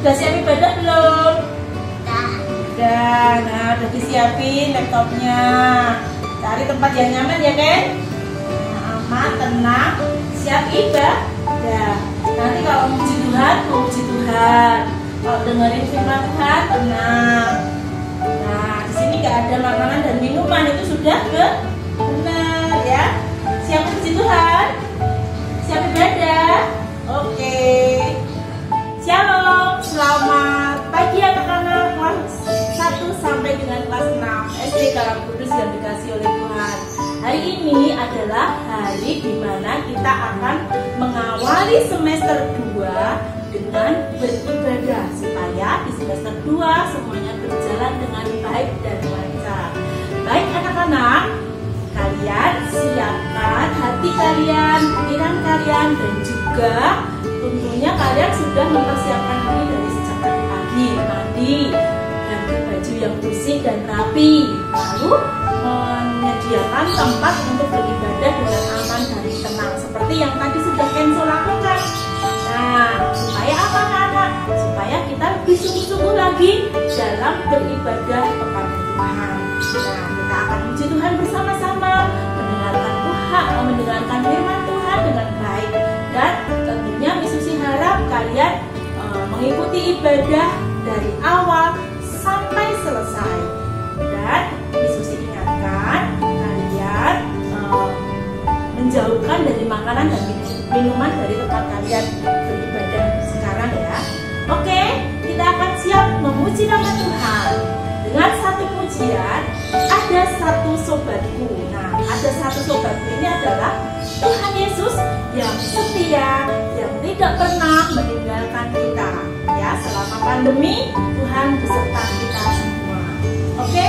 Udah siap ibadah belum? Dah. Udah. Nah, udah disiapin laptopnya. Cari tempat yang nyaman ya kan? Nah, aman, tenang, siap ibadah. Nanti kalau puji Tuhan, puji Tuhan. Kalau dengerin firman Tuhan, tenang. Nah, di sini nggak ada makanan dan minuman, itu sudah benar ya. Siap puji Tuhan, siap ibadah. Oke. Shalom, selamat pagi anak-anak kelas 1 sampai dengan kelas 6 SD dalam kudus yang dikasih oleh Tuhan. Hari ini adalah hari di mana kita akan mengawali semester 2 dengan beribadah supaya di semester 2 semuanya berjalan dengan baik dan lancar. Baik anak-anak, kalian siapkan hati kalian, pikiran kalian, dan juga tentunya kalian sudah mempersiapkan diri dari sejak pagi, mandi, ganti baju yang bersih dan rapi, lalu menyediakan tempat untuk beribadah dengan aman dan tenang seperti yang tadi sudah Kenzo lakukan. Nah, supaya apa anak-anak? Supaya kita lebih sungguh-sungguh lagi dalam beribadah kepada Tuhan. Nah, kita akan puji Tuhan bersama-sama, mendengarkan firman Tuhan dengan baik, dan tentunya Miss Susi harap kalian mengikuti ibadah dari awal sampai selesai. Dan Miss Susi ingatkan kalian menjauhkan dari makanan dan minuman dari tempat kalian beribadah sekarang ya. Oke, kita akan siap memuji nama Tuhan dengan satu pujian. Ada satu sobatku. Nah, ada satu sobatku ini adalah Tuhan Yesus yang setia, yang tidak pernah meninggalkan kita. Ya, selama pandemi Tuhan beserta kita semua. Oke?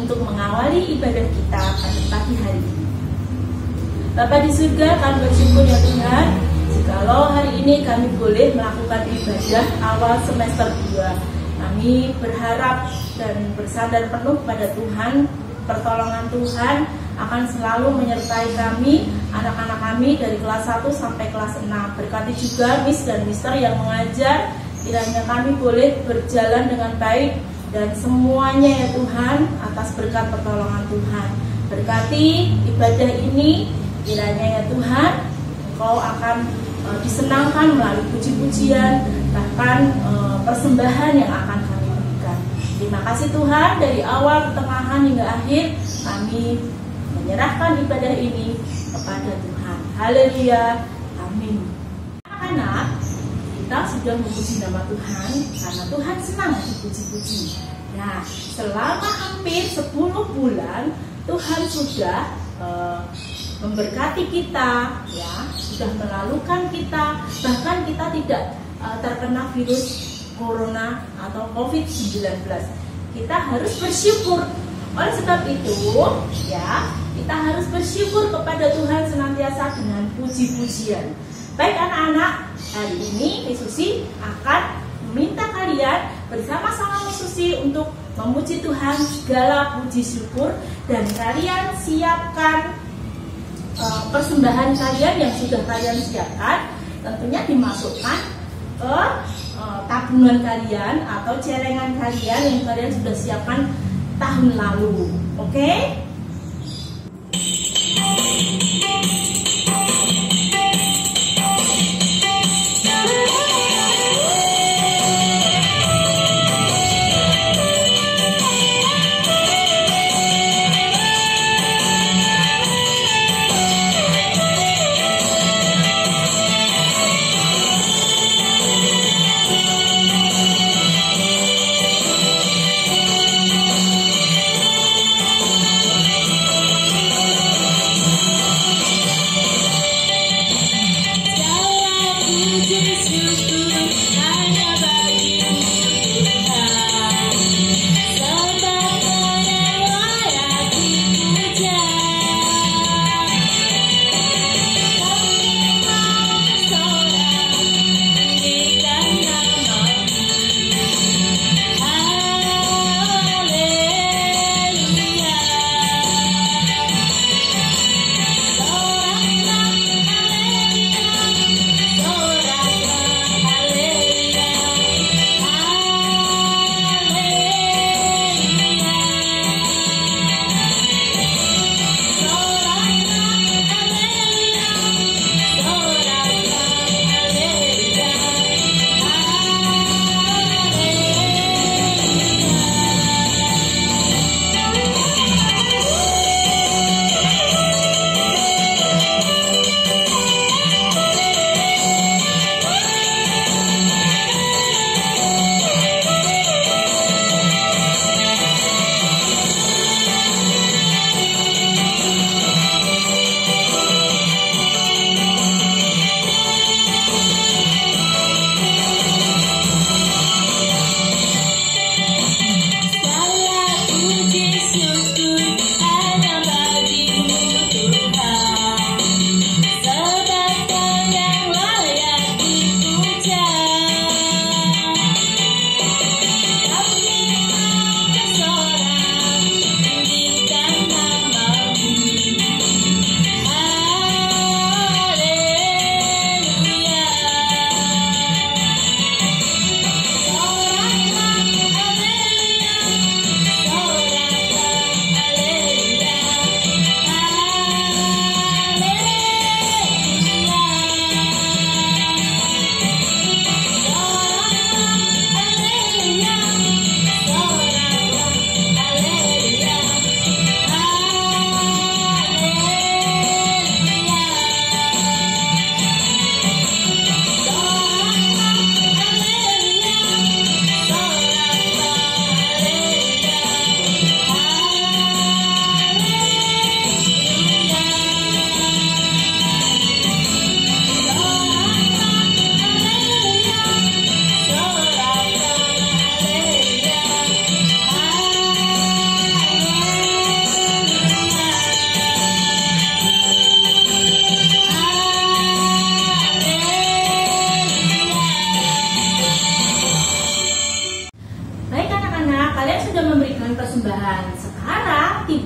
untuk mengawali ibadah kita pada pagi hari ini. Bapa di surga, kami bersyukur ya Tuhan, jikalau hari ini kami boleh melakukan ibadah awal semester 2. Kami berharap dan bersandar penuh pada Tuhan, pertolongan Tuhan akan selalu menyertai kami, anak-anak kami dari kelas 1 sampai kelas 6. Berkati juga Miss dan Mister yang mengajar, kiranya kami boleh berjalan dengan baik dan semuanya ya Tuhan atas berkat pertolongan Tuhan. Berkati ibadah ini, kiranya ya Tuhan Engkau akan disenangkan melalui puji-pujian, bahkan persembahan yang akan kami berikan. Terima kasih Tuhan, dari awal, pertengahan hingga akhir kami menyerahkan ibadah ini kepada Tuhan. Haleluya, amin. Anak-anak, kita sudah memuji nama Tuhan karena Tuhan senang dipuji-puji. Nah, selama hampir 10 bulan Tuhan sudah memberkati kita, ya, sudah melalukan kita, bahkan kita tidak terkena virus corona atau COVID-19. Kita harus bersyukur. Oleh sebab itu, ya, kita harus bersyukur kepada Tuhan senantiasa dengan puji-pujian. Baik anak-anak, hari ini Miss Susi akan meminta kalian bersama-sama Miss Susi untuk memuji Tuhan segala puji syukur, dan kalian siapkan persembahan kalian yang sudah kalian siapkan, tentunya dimasukkan ke tabungan kalian atau celengan kalian yang kalian sudah siapkan tahun lalu. Oke?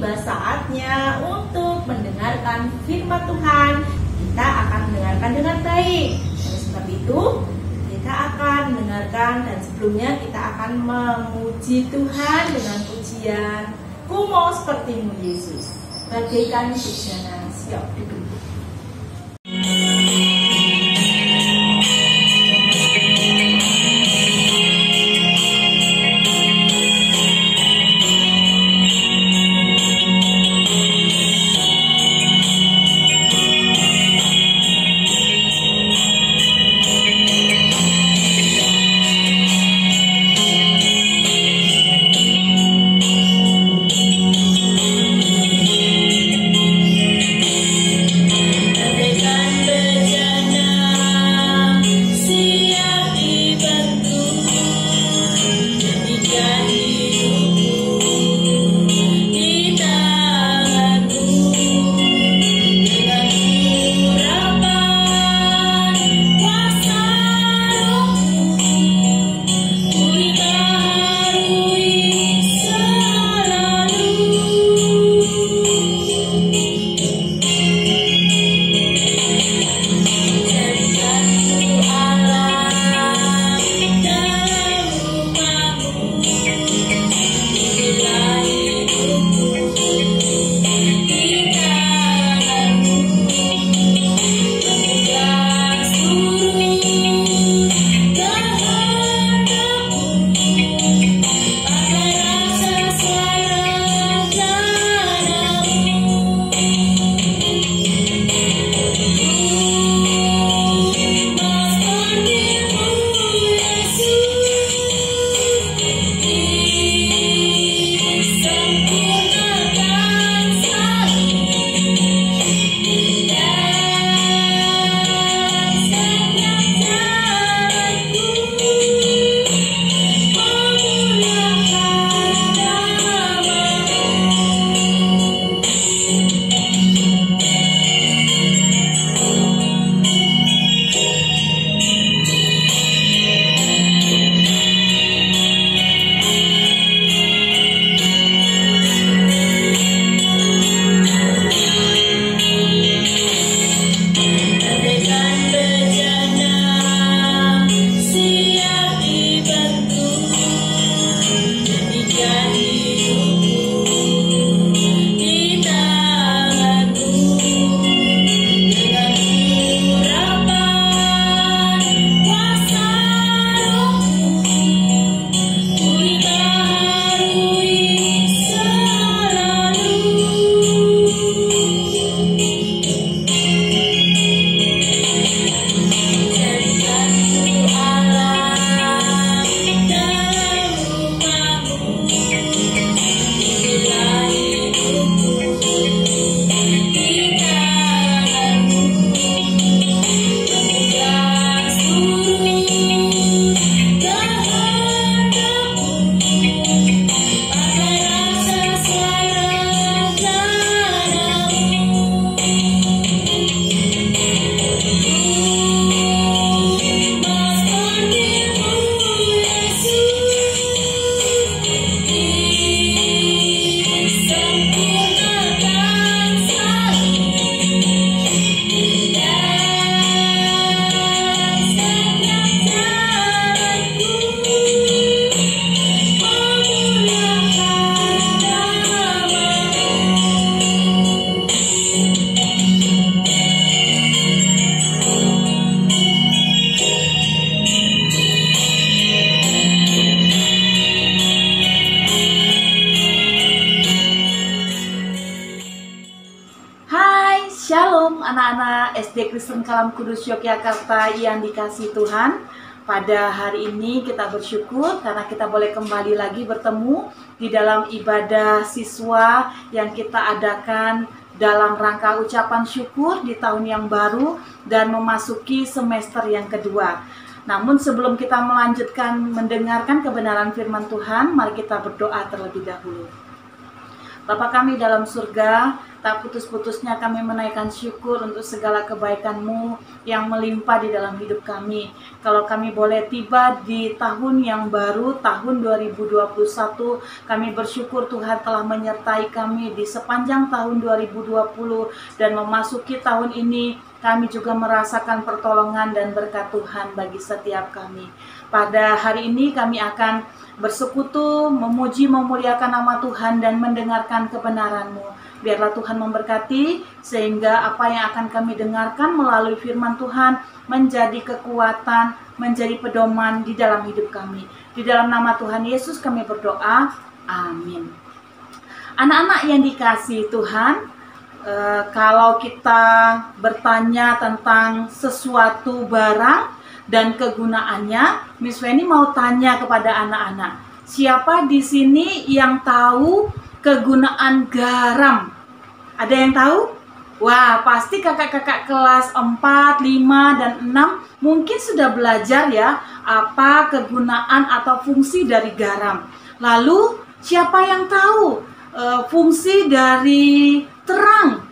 tiba saatnya untuk mendengarkan firman Tuhan. Kita akan mendengarkan dengan baik. Oleh sebab itu, kita akan mendengarkan dan sebelumnya kita akan memuji Tuhan dengan pujian Kumo Sepertimu Yesus. Bagaikan bejana siap diberi. Shalom anak-anak SD Kristen Kalam Kudus Yogyakarta yang dikasihi Tuhan. Pada hari ini kita bersyukur karena kita boleh kembali lagi bertemu di dalam ibadah siswa yang kita adakan dalam rangka ucapan syukur di tahun yang baru dan memasuki semester yang kedua. Namun sebelum kita melanjutkan mendengarkan kebenaran firman Tuhan, mari kita berdoa terlebih dahulu. Bapa kami dalam surga, Tak putus-putusnya kami menaikkan syukur untuk segala kebaikan-Mu yang melimpah di dalam hidup kami. Kalau kami boleh tiba di tahun yang baru, tahun 2021, kami bersyukur Tuhan telah menyertai kami di sepanjang tahun 2020 dan memasuki tahun ini. Kami juga merasakan pertolongan dan berkat Tuhan bagi setiap kami. Pada hari ini kami akan bersekutu, memuji, memuliakan nama Tuhan dan mendengarkan kebenaran-Mu. Biarlah Tuhan memberkati sehingga apa yang akan kami dengarkan melalui firman Tuhan menjadi kekuatan, menjadi pedoman di dalam hidup kami. Di dalam nama Tuhan Yesus kami berdoa. Amin. Anak-anak yang dikasihi Tuhan, kalau kita bertanya tentang sesuatu barang dan kegunaannya, Miss Feni mau tanya kepada anak-anak, siapa di sini yang tahu kegunaan garam? Ada yang tahu? Wah, pasti kakak-kakak kelas 4, 5, dan 6 mungkin sudah belajar ya apa kegunaan atau fungsi dari garam. Lalu siapa yang tahu fungsi dari terang?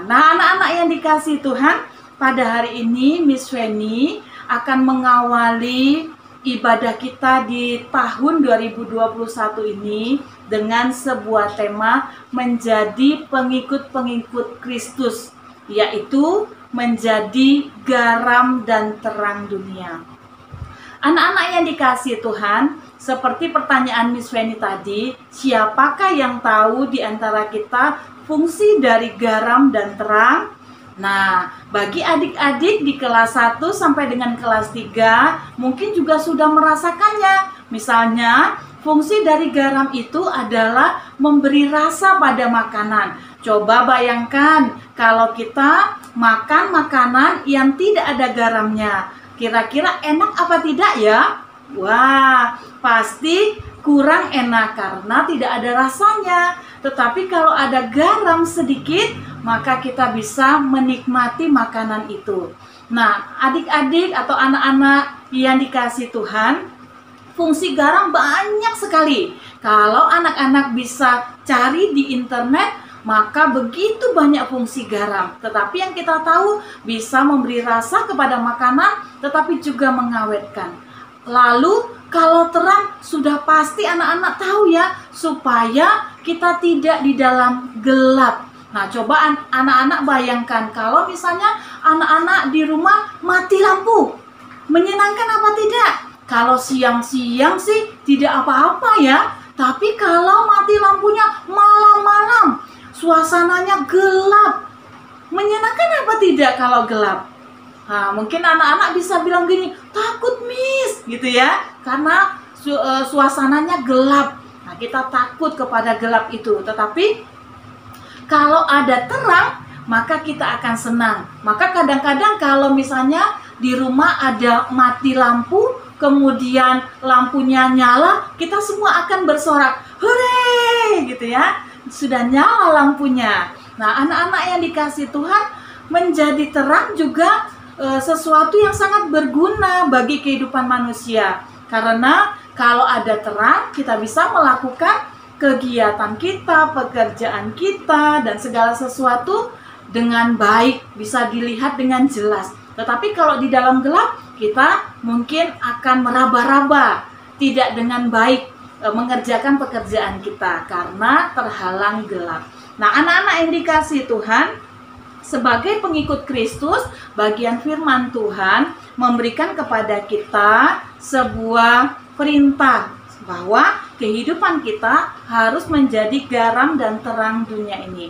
Nah, anak-anak yang dikasihi Tuhan, pada hari ini Miss Feni akan mengawali ibadah kita di tahun 2021 ini dengan sebuah tema menjadi pengikut-pengikut Kristus, yaitu menjadi garam dan terang dunia. Anak-anak yang dikasihi Tuhan, seperti pertanyaan Miss Feni tadi, siapakah yang tahu di antara kita fungsi dari garam dan terang? Nah, bagi adik-adik di kelas 1 sampai dengan kelas 3 mungkin juga sudah merasakannya. Misalnya, fungsi dari garam itu adalah memberi rasa pada makanan. Coba bayangkan kalau kita makan makanan yang tidak ada garamnya. Kira-kira enak apa tidak ya? Wah, pasti kurang enak karena tidak ada rasanya. Tetapi kalau ada garam sedikit, maka kita bisa menikmati makanan itu. Nah, adik-adik atau anak-anak yang dikasihi Tuhan, fungsi garam banyak sekali. Kalau anak-anak bisa cari di internet, maka begitu banyak fungsi garam. Tetapi yang kita tahu bisa memberi rasa kepada makanan, tetapi juga mengawetkan. Lalu kalau terang sudah pasti anak-anak tahu ya, supaya kita tidak di dalam gelap. Nah, coba anak-anak bayangkan kalau misalnya anak-anak di rumah mati lampu. Menyenangkan apa tidak? Kalau siang-siang sih tidak apa-apa ya. Tapi kalau mati lampunya malam-malam, suasananya gelap. Menyenangkan apa tidak kalau gelap? Nah, mungkin anak-anak bisa bilang gini, takut Miss, gitu ya. Karena suasananya gelap. Nah, kita takut kepada gelap itu. Tetapi kalau ada terang, maka kita akan senang. Maka kadang-kadang kalau misalnya di rumah ada mati lampu, kemudian lampunya nyala, kita semua akan bersorak, hore, gitu ya. Sudah nyala lampunya. Nah, anak-anak yang dikasihi Tuhan, menjadi terang juga sesuatu yang sangat berguna bagi kehidupan manusia. Karena kalau ada terang, kita bisa melakukan kegiatan kita, pekerjaan kita, dan segala sesuatu dengan baik, bisa dilihat dengan jelas. Tetapi kalau di dalam gelap, kita mungkin akan meraba-raba, tidak dengan baik mengerjakan pekerjaan kita karena terhalang gelap. Nah, anak-anak yang dikasihi Tuhan, sebagai pengikut Kristus, bagian firman Tuhan memberikan kepada kita sebuah perintah bahwa kehidupan kita harus menjadi garam dan terang dunia ini.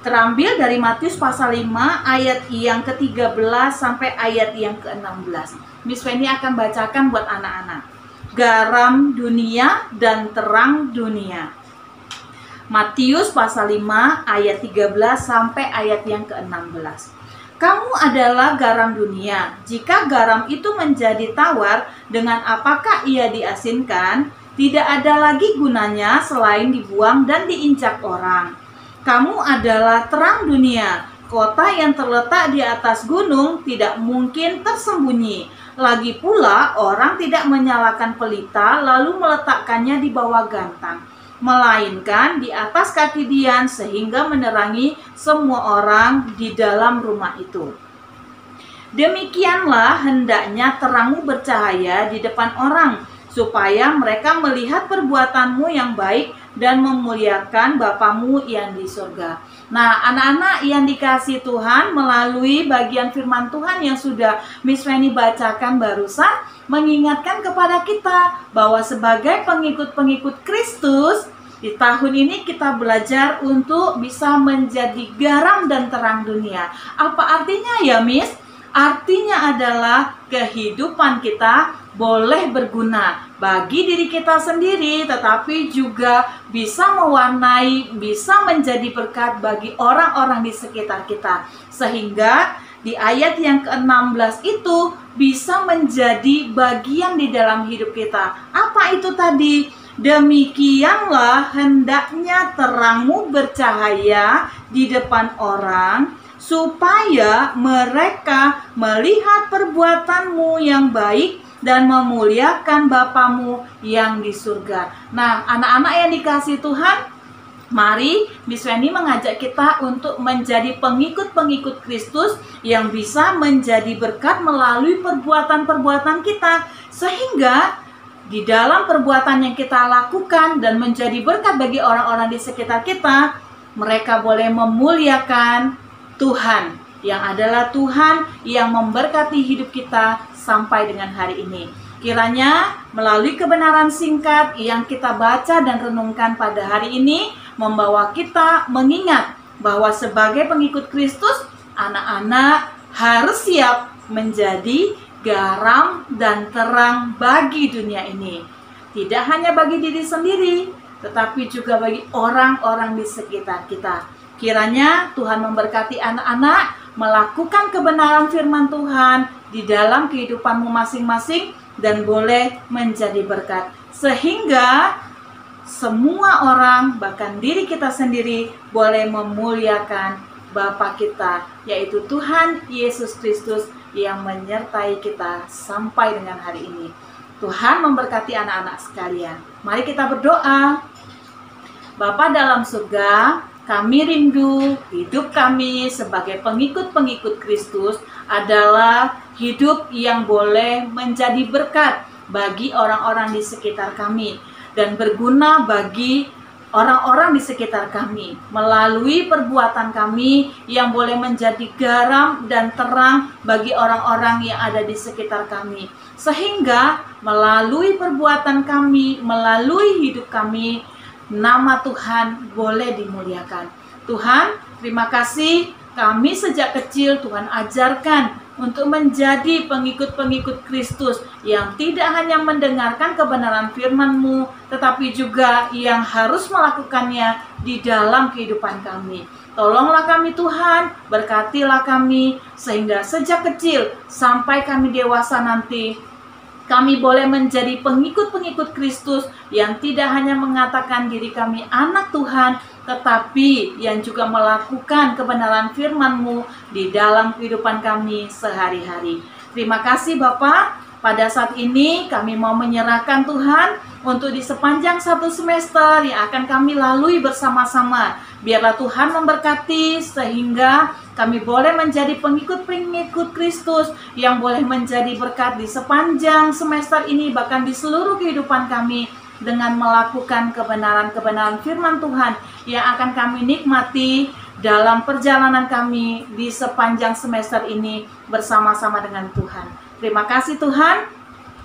Terambil dari Matius pasal 5 ayat yang ke-13 sampai ayat yang ke-16. Miss Feni akan bacakan buat anak-anak. Garam dunia dan terang dunia. Matius pasal 5 ayat 13 sampai ayat yang ke-16. Kamu adalah garam dunia. Jika garam itu menjadi tawar, dengan apakah ia diasinkan? Tidak ada lagi gunanya selain dibuang dan diinjak orang. Kamu adalah terang dunia. Kota yang terletak di atas gunung tidak mungkin tersembunyi. Lagi pula orang tidak menyalakan pelita lalu meletakkannya di bawah gantang. melainkan di atas kaki Dian sehingga menerangi semua orang di dalam rumah itu. Demikianlah hendaknya terangmu bercahaya di depan orang, supaya mereka melihat perbuatanmu yang baik dan memuliakan Bapamu yang di surga. Nah, anak-anak yang dikasihi Tuhan, melalui bagian firman Tuhan yang sudah Miss Feni bacakan barusan, mengingatkan kepada kita bahwa sebagai pengikut-pengikut Kristus, di tahun ini kita belajar untuk bisa menjadi garam dan terang dunia. Apa artinya ya, Miss? Artinya adalah kehidupan kita boleh berguna bagi diri kita sendiri, tetapi juga bisa mewarnai, bisa menjadi berkat bagi orang-orang di sekitar kita. Sehingga di ayat yang ke-16 itu bisa menjadi bagian di dalam hidup kita. Apa itu tadi? Demikianlah hendaknya terangmu bercahaya di depan orang, supaya mereka melihat perbuatanmu yang baik dan memuliakan Bapamu yang di surga. Nah, anak-anak yang dikasihi Tuhan, mari Miss Feni mengajak kita untuk menjadi pengikut-pengikut Kristus yang bisa menjadi berkat melalui perbuatan-perbuatan kita, sehingga di dalam perbuatan yang kita lakukan dan menjadi berkat bagi orang-orang di sekitar kita, mereka boleh memuliakan Tuhan, yang adalah Tuhan yang memberkati hidup kita sampai dengan hari ini. Kiranya melalui kebenaran singkat yang kita baca dan renungkan pada hari ini, membawa kita mengingat bahwa sebagai pengikut Kristus, anak-anak harus siap menjadi garam dan terang bagi dunia ini. Tidak hanya bagi diri sendiri, tetapi juga bagi orang-orang di sekitar kita. Kiranya Tuhan memberkati anak-anak melakukan kebenaran firman Tuhan di dalam kehidupanmu masing-masing dan boleh menjadi berkat. Sehingga semua orang, bahkan diri kita sendiri, boleh memuliakan Bapa kita, yaitu Tuhan Yesus Kristus yang menyertai kita sampai dengan hari ini. Tuhan memberkati anak-anak sekalian. Mari kita berdoa. Bapa dalam surga, kami rindu hidup kami sebagai pengikut-pengikut Kristus adalah hidup yang boleh menjadi berkat bagi orang-orang di sekitar kami dan berguna bagi orang-orang di sekitar kami melalui perbuatan kami yang boleh menjadi garam dan terang bagi orang-orang yang ada di sekitar kami, sehingga melalui perbuatan kami, melalui hidup kami, nama Tuhan boleh dimuliakan. Tuhan, terima kasih kami sejak kecil Tuhan ajarkan untuk menjadi pengikut-pengikut Kristus yang tidak hanya mendengarkan kebenaran firman-Mu, tetapi juga yang harus melakukannya di dalam kehidupan kami. Tolonglah kami Tuhan, berkatilah kami, sehingga sejak kecil sampai kami dewasa nanti, kami boleh menjadi pengikut-pengikut Kristus yang tidak hanya mengatakan diri kami anak Tuhan, tetapi yang juga melakukan kebenaran firman-Mu di dalam kehidupan kami sehari-hari. Terima kasih Bapak. Pada saat ini kami mau menyerahkan Tuhan untuk di sepanjang satu semester yang akan kami lalui bersama-sama. Biarlah Tuhan memberkati sehingga kami boleh menjadi pengikut-pengikut Kristus yang boleh menjadi berkat di sepanjang semester ini, bahkan di seluruh kehidupan kami, dengan melakukan kebenaran-kebenaran firman Tuhan yang akan kami nikmati dalam perjalanan kami di sepanjang semester ini bersama-sama dengan Tuhan. Terima kasih Tuhan.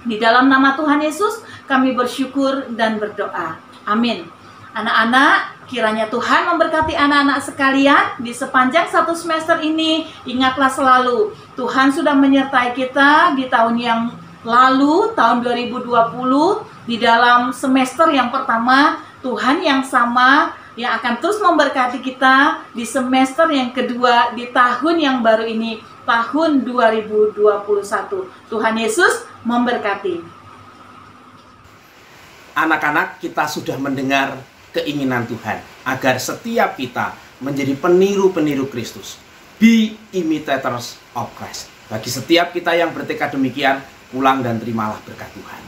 Di dalam nama Tuhan Yesus kami bersyukur dan berdoa. Amin. Anak-anak, kiranya Tuhan memberkati anak-anak sekalian di sepanjang satu semester ini. Ingatlah selalu, Tuhan sudah menyertai kita di tahun yang lalu, tahun 2020, di dalam semester yang pertama. Tuhan yang sama yang akan terus memberkati kita di semester yang kedua, di tahun yang baru ini, tahun 2021. Tuhan Yesus memberkati. Anak-anak, kita sudah mendengar keinginan Tuhan agar setiap kita menjadi peniru-peniru Kristus. Be imitators of Christ. Bagi setiap kita yang bertekad demikian, pulang dan terimalah berkat Tuhan.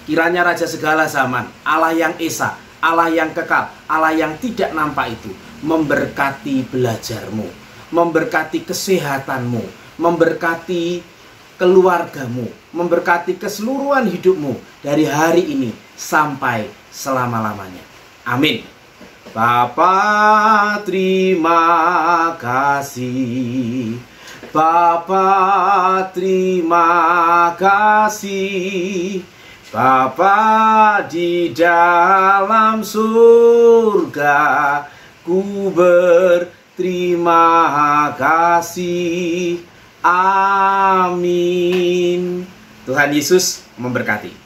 Kiranya Raja segala zaman, Allah yang Esa, Allah yang kekal, Allah yang tidak nampak itu memberkati belajarmu, memberkati kesehatanmu, memberkati keluargamu, memberkati keseluruhan hidupmu dari hari ini sampai selama-lamanya. Amin. Bapa, terima kasih. Bapa, terima kasih. Bapa di dalam surga, ku berterima kasih. Amin. Tuhan Yesus memberkati.